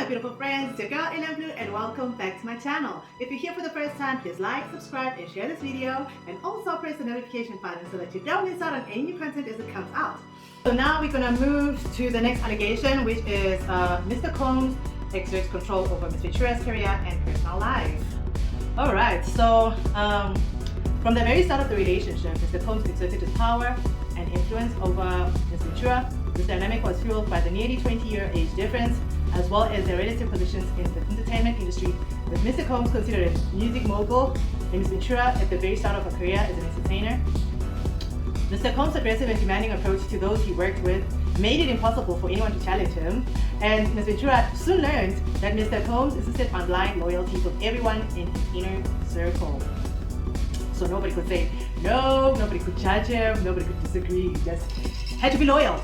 my beautiful friends, it's your girl in Blue and welcome back to my channel. If you're here for the first time, please like, subscribe and share this video, and also press the notification button so that you don't miss out on any new content as it comes out. So now we're gonna move to the next allegation, which is Mr. Combs exerts control over Ms. Ventura's career and personal life. Alright, so from the very start of the relationship, Mr. Combs exerted his power and influence over Ms. Ventura. This dynamic was fueled by the nearly 20-year age difference, as well as their relative positions in the entertainment industry, with Mr. Combs considered a music mogul and Ms. Ventura at the very start of her career as an entertainer. Mr. Combs' aggressive and demanding approach to those he worked with made it impossible for anyone to challenge him, and Ms. Ventura soon learned that Mr. Combs insisted on blind loyalty from everyone in his inner circle. So nobody could say no, nobody could judge him, nobody could disagree, he just had to be loyal,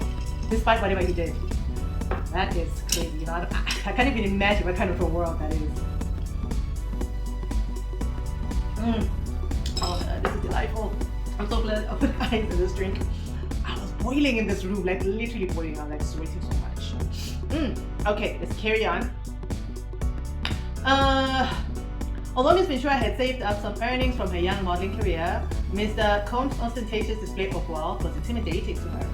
despite whatever he did. That is crazy, you know, I can't even imagine what kind of a world that is. Oh, this is delightful. I'm so glad I put ice in this drink. I was boiling in this room, like literally boiling. I was like sweating so much. Okay, let's carry on. Although Ms. Ventura had saved up some earnings from her young modeling career, Mr. Combs' ostentatious display of wealth was intimidating to her.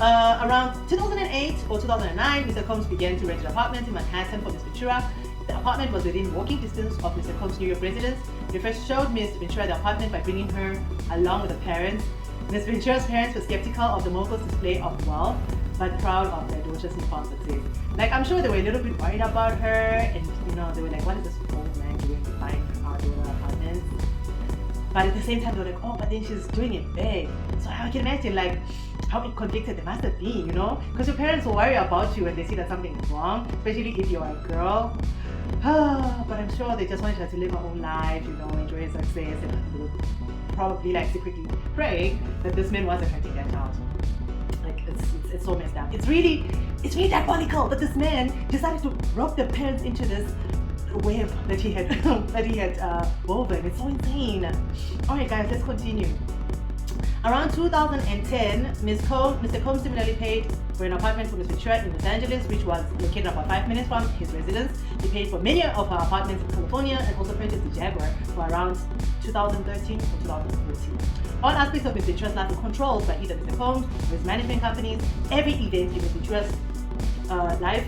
Around 2008 or 2009, Mr. Combs began to rent an apartment in Manhattan for Ms. Ventura. The apartment was within walking distance of Mr. Combs' New York residence. He first showed Ms. Ventura the apartment by bringing her along with her parents. Ms. Ventura's parents were skeptical of the mogul's display of wealth, but proud of their daughter's newfound success. Like, I'm sure they were a little bit worried about her, and you know, they were like, what is this old man doing to find our daughter apartment? But at the same time, they were like, oh, but then she's doing it big. So I can imagine like how conflicted they must have been, you know? Because your parents will worry about you when they see that something is wrong, especially if you're a girl. But I'm sure they just wanted her to live her own life, you know, enjoy her success, and they would probably like secretly pray that this man wasn't hurting their child. Like, it's so messed up. It's really diabolical that this man decided to rope the parents into this web that he had woven. It's so insane. Alright guys, let's continue. Around 2010, Mr. Combs similarly paid for an apartment for Ms. Ventura in Los Angeles, which was located about 5 minutes from his residence. He paid for many of her apartments in California and also purchased the Jaguar for around 2013 or 2014. All aspects of Ms. Ventura's life were controlled by either Mr. Combs or his management companies. Every event in Ms. Ventura's life,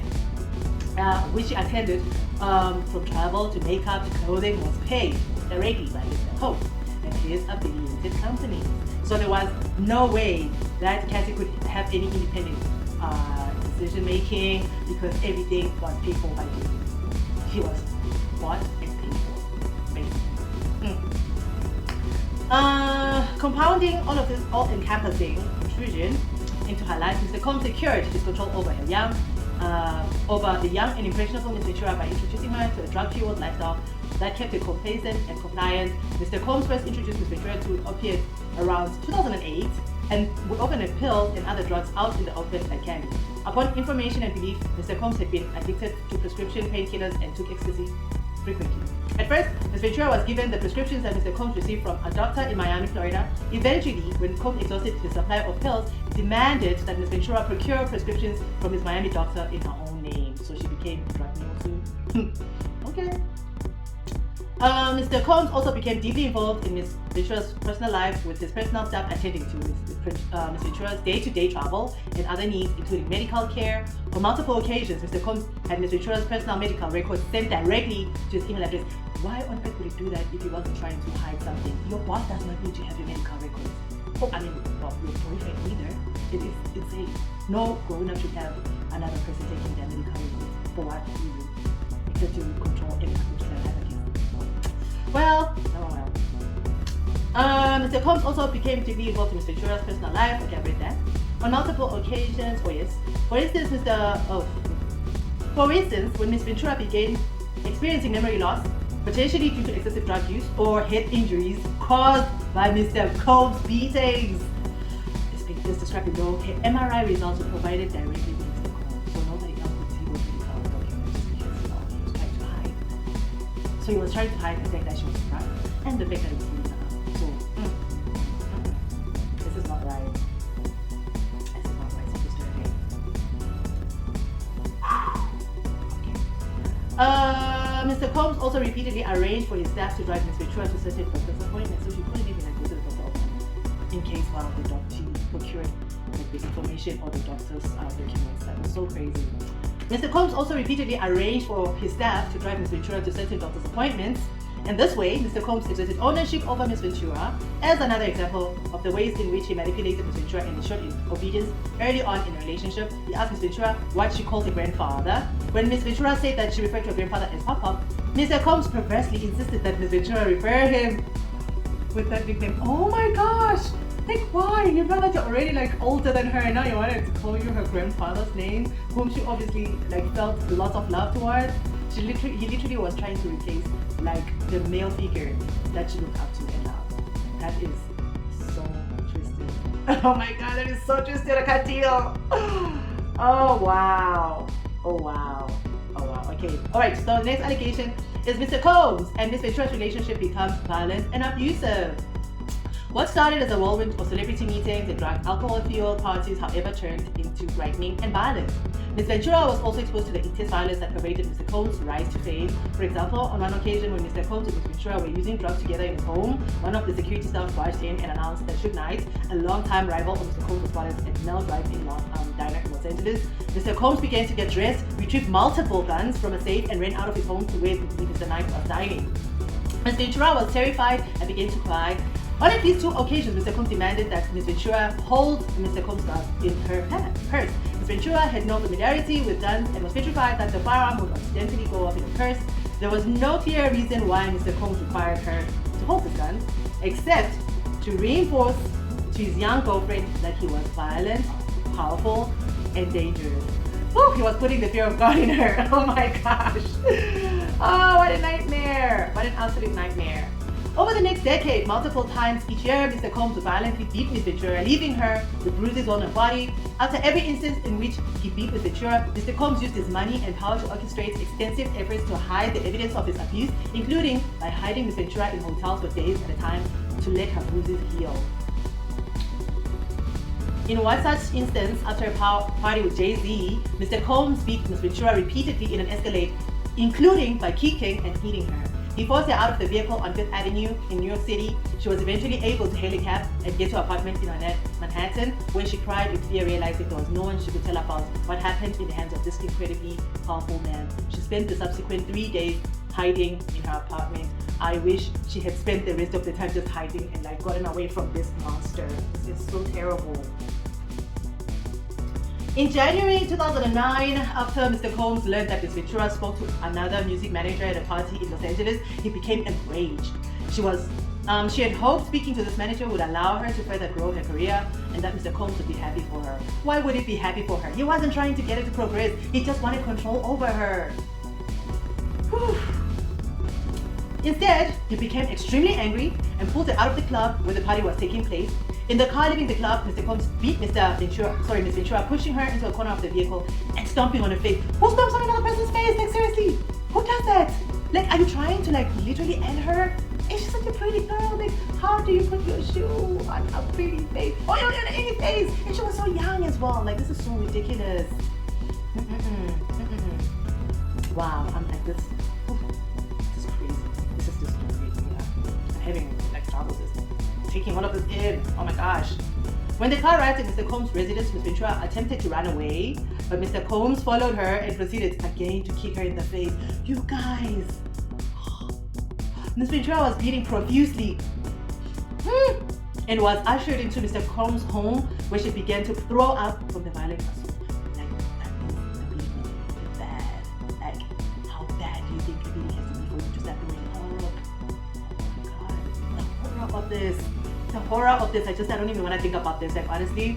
which she attended, from travel to makeup to clothing, was paid directly by Mr. Combs and his affiliated companies. So there was no way that Cassie could have any independent decision making, because everything was paid for by Diddy. He was bought and paid for, basically. Compounding all of this all-encompassing intrusion into her life, Mr. Combs secured his control over the young and impressionable Ms. Ventura by introducing her to a drug-fueled lifestyle that kept her complacent and compliant. Mr. Combs first introduced Ms. Ventura to opiates around 2008 and would open her pills and other drugs out in the open like candy. Upon information and belief, Mr. Combs had been addicted to prescription painkillers and took ecstasy frequently. At first, Ms. Ventura was given the prescriptions that Mr. Combs received from a doctor in Miami, Florida. Eventually, when Combs exhausted his supply of pills, he demanded that Ms. Ventura procure prescriptions from his Miami doctor in her own name. So she became a drug mule too. Okay. Mr. Combs also became deeply involved in Ms. Ventura's personal life, with his personal staff attending to Ms. Ventura's day-to-day travel and other needs, including medical care. On multiple occasions, Mr. Combs had Ms. Ventura's personal medical records sent directly to his email address. Why on earth would he do that if he wasn't trying to hide something? Your boss does not need to have your medical records. Oh, I mean, well, your boyfriend either. It is insane. No grown-up should have another person taking their medical records. For what reason? Except to control any information that has a case. Well, Mr. Combs also became deeply involved in Ms. Ventura's personal life. Okay, I've read that. On multiple occasions, oh yes. For instance, when Ms. Ventura began experiencing memory loss, potentially due to excessive drug use or head injuries caused by Mr. Combs' beatings, this described below, her MRI results were provided directly to Mr. Combs, so nobody else could see those medical documents because he was trying to hide. So he was trying to hide the fact that she was drunk and the fact that it was really bad. So, this is not right. This is not right. So just do it again. Mr. Combs also repeatedly arranged for his staff to drive Ms. Ventura to certain doctor's appointments, so she couldn't even go to the doctor in case one of the doctors procured the information or the doctor's documents. That was so crazy. Mr. Combs also repeatedly arranged for his staff to drive Ms. Ventura to certain doctor's appointments, and this way, Mr. Combs exerted ownership over Ms. Ventura as another example of the ways in which he manipulated Ms. Ventura and ensured obedience early on in a relationship. He asked Ms. Ventura what she called a grandfather. When Ms. Ventura said that she referred to her grandfather as Papa, Mr. Combs perversely insisted that Ms. Ventura refer him with that nickname. Oh my gosh! Like, why? You know that you're already like older than her and now you wanted to call you her grandfather's name, whom she obviously like felt lots of love towards. He literally was trying to replace like the male figure that she looked up to and loved. That is so twisted. Oh my god, that is so twisted. I can't deal. Oh wow. Oh wow. Oh wow. Okay. Alright, so the next allegation is Mr. Combs and Ms. Ventura's relationship becomes violent and abusive. What started as a whirlwind of celebrity meetings and drug alcohol-fueled parties, however, turned into frightening and violence. Ms. Ventura was also exposed to the intense violence that pervaded Mr. Combs' rise to fame. For example, on one occasion when Mr. Combs and Ms. Ventura were using drugs together in his home, one of the security staff barged in and announced that Suge Knight, a long-time rival of Mr. Combs, was spotted at Mel Drive-In diner in Los Angeles. Mr. Combs began to get dressed, retrieved multiple guns from a safe, and ran out of his home to where Mr. Knight was dining. Ms. Ventura was terrified and began to cry. On at least 2 occasions, Mr. Combs demanded that Ms. Ventura hold Mr. Combs' gun in her purse. Ms. Ventura had no familiarity with guns and was petrified that the firearm would accidentally go off in her purse. There was no clear reason why Mr. Combs required her to hold his gun, except to reinforce to his young girlfriend that he was violent, powerful, and dangerous. Woo, he was putting the fear of God in her. Oh my gosh. Oh, what a nightmare. What an absolute nightmare. Over the next decade, multiple times each year, Mr. Combs would violently beat Ms. Ventura, leaving her with bruises on her body. After every instance in which he beat Ms. Ventura, Mr. Combs used his money and power to orchestrate extensive efforts to hide the evidence of his abuse, including by hiding Ms. Ventura in hotels for days at a time to let her bruises heal. In one such instance, after a party with Jay-Z, Mr. Combs beat Ms. Ventura repeatedly in an Escalade, including by kicking and hitting her. He forced her out of the vehicle on 5th Avenue in New York City. She was eventually able to hail a cab and get to her apartment in Manhattan, where she cried with fear, realizing there was no one she could tell about what happened in the hands of this incredibly powerful man. She spent the subsequent 3 days hiding in her apartment. I wish she had spent the rest of the time just hiding and like gotten away from this monster. It's so terrible. In January 2009, after Mr. Combs learned that Ms. Ventura spoke to another music manager at a party in Los Angeles, he became enraged. She had hoped speaking to this manager would allow her to further grow her career and that Mr. Combs would be happy for her. Why would he be happy for her? He wasn't trying to get her to progress. He just wanted control over her. Whew. Instead, he became extremely angry and pulled her out of the club where the party was taking place. In the car leaving the club, Mr. Combs beat Ms. Ventura, pushing her into a corner of the vehicle and stomping on her face. Who stomps on another person's face? Like, seriously, who does that? Like, are you trying to like literally end her? And she's such a pretty girl. Like, how do you put your shoe on a pretty face? Oh, you're on any face! And she was so young as well. Like, this is so ridiculous. Wow, I'm like this. This is crazy. This is just crazy. Yeah. I'm having like struggles taking all of this in. Oh my gosh. When the car arrived at Mr. Combs' residence, Ms. Ventura attempted to run away, but Mr. Combs followed her and proceeded again to kick her in the face. You guys. Ms. Ventura was bleeding profusely and was ushered into Mr. Combs' home, where she began to throw up from the violent assault. Like, that means the bleeding is bad. Like, how bad do you think the bleeding has to be for you to start throwing up? Oh my god. The horror of this. The horror of this, I don't even want to think about this, like honestly.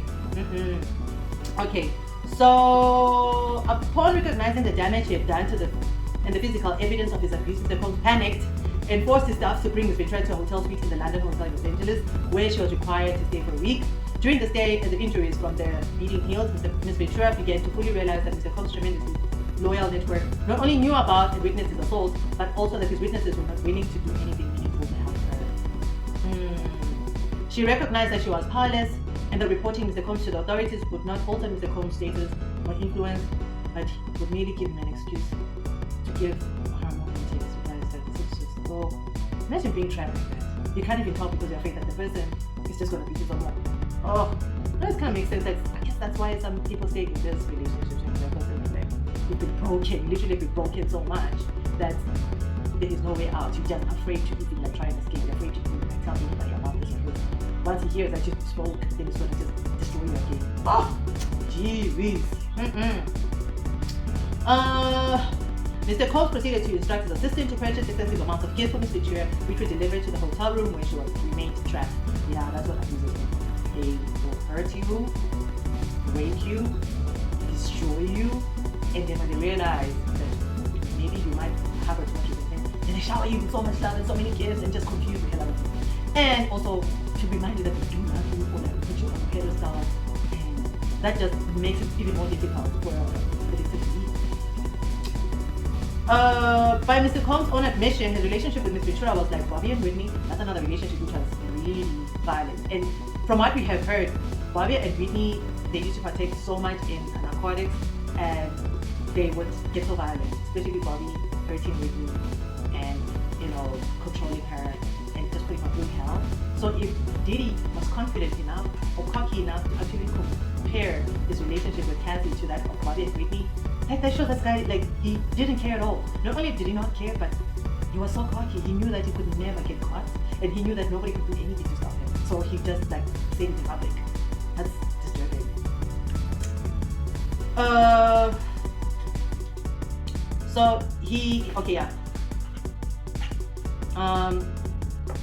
Okay, so upon recognizing the damage he had done to and the physical evidence of his abuse, Mr. Combs panicked and forced his staff to bring Ms. Ventura to a hotel suite in the London Hotel in Los Angeles, where she was required to stay for a week. During the stay, as the injuries from the bleeding healed, Ms. Ventura began to fully realize that Mr. Combs' tremendously loyal network not only knew about and witnessed his assault, but also that his witnesses were not willing to do anything meaningful to help her. She recognized that she was powerless and that reporting Mr. Combs to the authorities would not alter Mr. Combs' status or influence, but would merely give him an excuse to give her more details. You guys, that it's just so. Imagine being trapped like that. You can't even talk because you're afraid that the person is just gonna beat you someone. Oh, that kind of makes sense. I guess that's why some people stay in this relationship and the person is like, you've been broken, literally been broken so much that there is no way out. You're just afraid to even like try and escape. You're afraid to even like tell anybody about this because once he hears that you spoke, then it's gonna just destroy you again. Oh, jeez. Mr. Coles proceeded to instruct his assistant to purchase excessive amounts of gifts for Miss Ventura, which were delivered to the hotel room where she remained trapped. Yeah, that's what abusers do. They will hurt you, rape you, destroy you, and then when they realize that maybe you might have her too much of them, then they shower you with so much love and so many gifts and just confuse the hell out of you. And also to remind you that they do love you or that put you on a pedestal, and that just makes it even more difficult for the victim to leave. By Mr. Combs' own admission, his relationship with Miss Ventura was like Bobby and Whitney. That's another relationship which was really violent. And from what we have heard, Bobby and Whitney, they used to partake so much in narcotics and they would get so violent, especially Bobby hurting Whitney and, controlling her and just putting her through hell. So if Diddy was confident enough or cocky enough to actually compare his relationship with Cassie to that of Bobby and Whitney, that shows this guy, he didn't care at all. Not only did he not care, but he was so cocky. He knew that he could never get caught, and he knew that nobody could do anything to stop him. So he just said it in public. That's disturbing.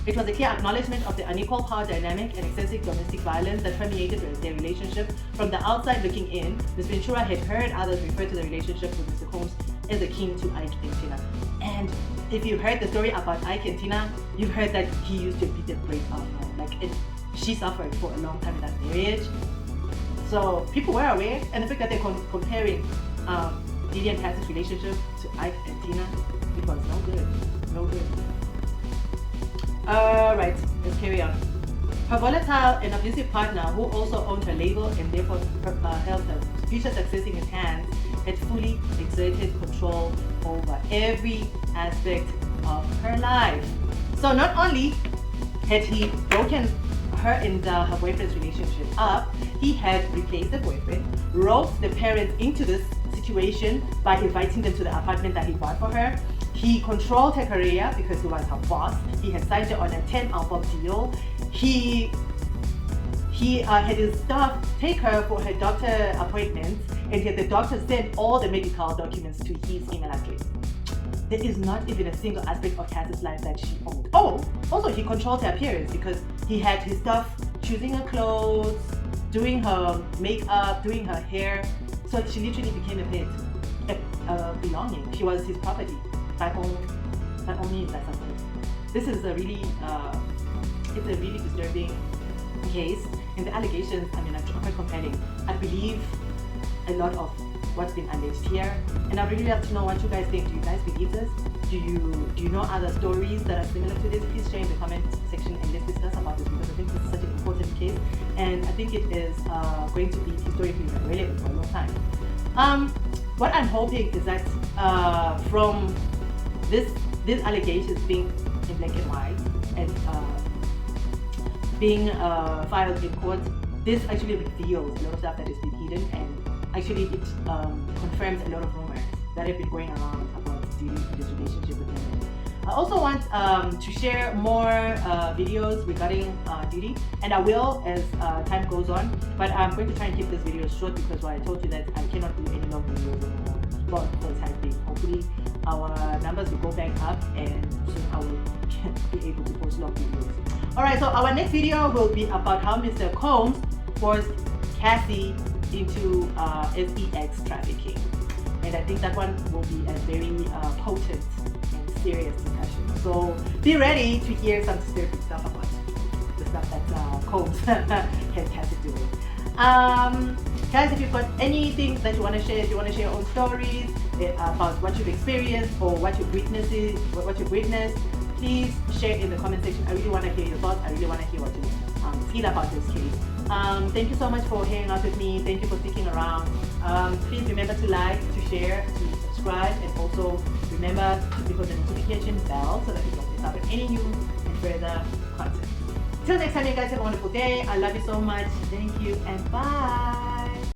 It was a clear acknowledgement of the unequal power dynamic and excessive domestic violence that permeated their relationship. From the outside looking in, Ms. Ventura had heard others refer to the relationship with Mr. Combs as akin to Ike and Tina. And if you heard the story about Ike and Tina, you've heard that he used to beat the brakes off her. She suffered for a long time in that marriage. So people were aware, and the fact that they're comparing Diddy and Cassie's relationship to Ike and Tina, it was no good. No good. Alright, let's carry on. Her volatile and abusive partner, who also owned her label and therefore held her future success in his hands, had fully exerted control over every aspect of her life. So not only had he broken her and her boyfriend's relationship up, he had replaced the boyfriend, roped the parents into this situation by inviting them to the apartment that he bought for her. He controlled her career because he was her boss. He had signed her on a 10-album deal. He had his staff take her for her doctor appointments, and he had the doctor send all the medical documents to his email address. There is not even a single aspect of Cassie's life that she owned. Oh, also he controlled her appearance because he had his staff choosing her clothes, doing her makeup, doing her hair. So she literally became a pet, a belonging. She was his property. By all means, that's something. This is a really disturbing case, and the allegations, are quite compelling. I believe a lot of what's been alleged here, and I'd really love to know what you guys think. Do you guys believe this? Do you know other stories that are similar to this? Please share in the comment section and let's discuss about this, because I think this is such an important case, and I think it is going to be historically relevant for a long time. What I'm hoping is that from these allegations being in black and white and being filed in court, this actually reveals a lot of stuff that has been hidden, and actually it confirms a lot of rumors that have been going around about Diddy's relationship with him. I also want to share more videos regarding Diddy, and I will as time goes on, but I'm going to try and keep this video short because I told you that I cannot do any long videos anymore. Well, for the time being. Hopefully our numbers will go back up and soon I will be able to post long videos. Alright, so our next video will be about how Mr. Combs forced Cassie into sex trafficking, and I think that one will be a very potent and serious discussion. So be ready to hear some disturbing stuff about the stuff that Combs had Cassie doing. Guys, if you've got anything that you want to share, if you want to share your own stories about what you've experienced or what you've witnessed, please share in the comment section. I really want to hear your thoughts. I really want to hear what you feel about this case. Thank you so much for hanging out with me. Thank you for sticking around. Please remember to like, to share, to subscribe, and also Remember to click on the notification bell so that you don't miss out on any new and further content. Till next time, you guys have a wonderful day. I love you so much. Thank you and bye.